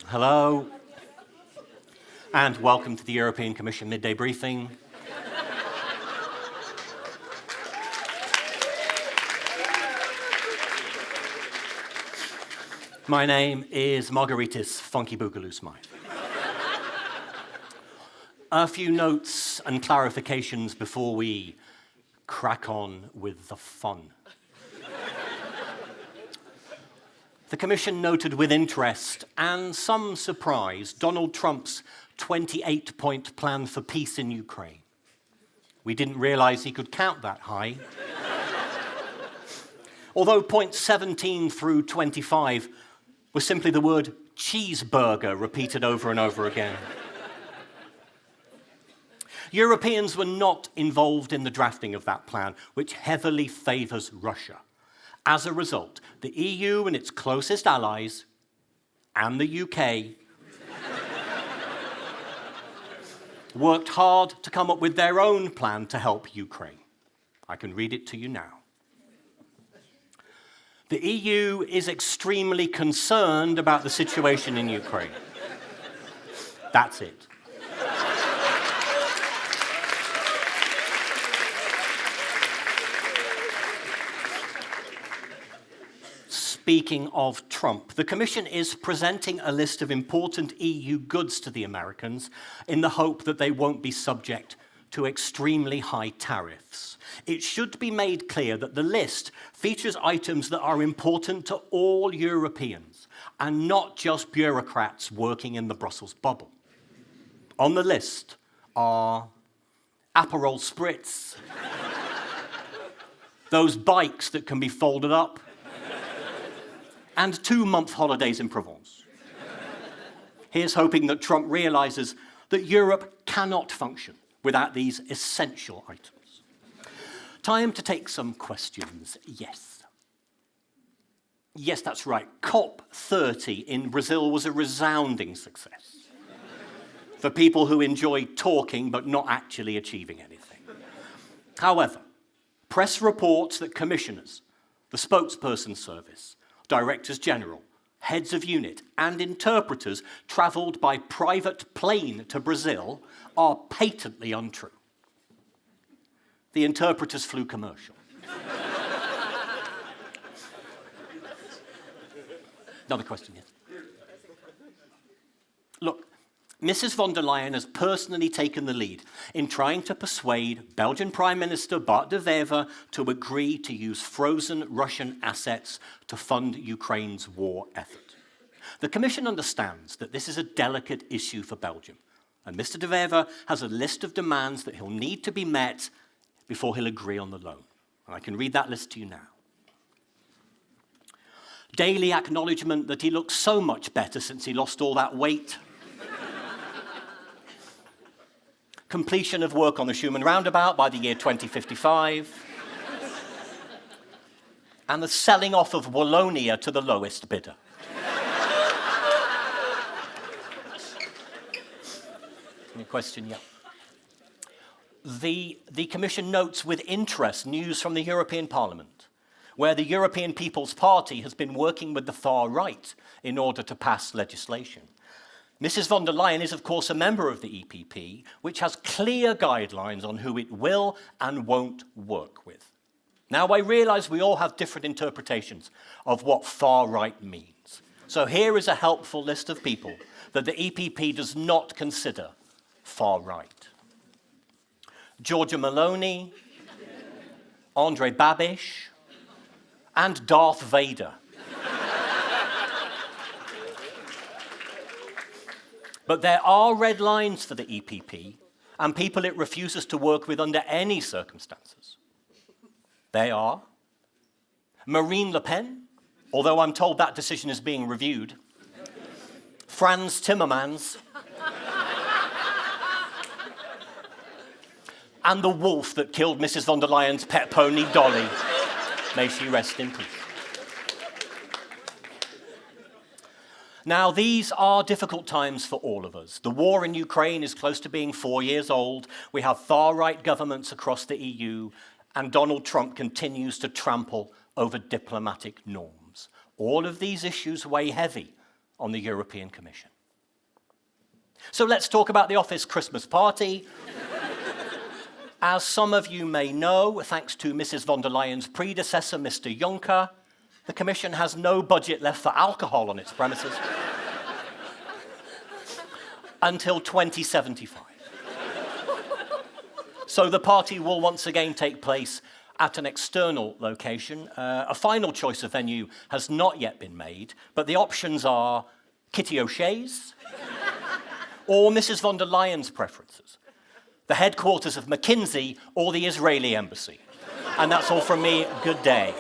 Hello, and welcome to the European Commission Midday Briefing. My name is Margaritis Funkyboogaloo-Smythe. A few notes and clarifications before we crack on with the fun. The Commission noted with interest and some surprise Donald Trump's 28-point plan for peace in Ukraine. We didn't realize he could count that high. Although points 17 through 25 was simply the word cheeseburger repeated over and over again. Europeans were not involved in the drafting of that plan, which heavily favors Russia. As a result, the EU and its closest allies, and the UK, worked hard to come up with their own plan to help Ukraine. I can read it to you now. The EU is extremely concerned about the situation in Ukraine. That's it. Speaking of Trump, the Commission is presenting a list of important EU goods to the Americans in the hope that they won't be subject to extremely high tariffs. It should be made clear that the list features items that are important to all Europeans and not just bureaucrats working in the Brussels bubble. On the list are Aperol Spritz, those bikes that can be folded up, and 2-month holidays in Provence. Here's hoping that Trump realizes that Europe cannot function without these essential items. Time to take some questions, yes. Yes, that's right. COP30 in Brazil was a resounding success for people who enjoy talking but not actually achieving anything. However, press reports that commissioners, the spokesperson service, directors general, heads of unit, and interpreters travelled by private plane to Brazil are patently untrue. The interpreters flew commercial. Another question, yes? Look, Mrs. von der Leyen has personally taken the lead in trying to persuade Belgian Prime Minister Bart De Wever to agree to use frozen Russian assets to fund Ukraine's war effort. The Commission understands that this is a delicate issue for Belgium, and Mr. De Wever has a list of demands that he'll need to be met before he'll agree on the loan. And I can read that list to you now. Daily acknowledgement that he looks so much better since he lost all that weight. Completion of work on the Schuman roundabout by the year 2055. And the selling off of Wallonia to the lowest bidder. Any question? Yeah. The Commission notes with interest news from the European Parliament, where the European People's Party has been working with the far right in order to pass legislation. Mrs. von der Leyen is, of course, a member of the EPP, which has clear guidelines on who it will and won't work with. Now, I realize we all have different interpretations of what far right means. So here is a helpful list of people that the EPP does not consider far right. Giorgia Meloni, Andre Babiš, and Darth Vader. But there are red lines for the EPP and people it refuses to work with under any circumstances. They are Marine Le Pen, although I'm told that decision is being reviewed, Franz Timmermans, and the wolf that killed Mrs. von der Leyen's pet pony, Dolly. May she rest in peace. Now, these are difficult times for all of us. The war in Ukraine is close to being 4 years old. We have far-right governments across the EU, and Donald Trump continues to trample over diplomatic norms. All of these issues weigh heavy on the European Commission. So let's talk about the office Christmas party. As some of you may know, thanks to Mrs. von der Leyen's predecessor, Mr. Juncker, the Commission has no budget left for alcohol on its premises until 2075. So the party will once again take place at an external location. A final choice of venue has not yet been made, but the options are Kitty O'Shea's or Mrs. von der Leyen's preferences, the headquarters of McKinsey or the Israeli embassy. And that's all from me. Good day.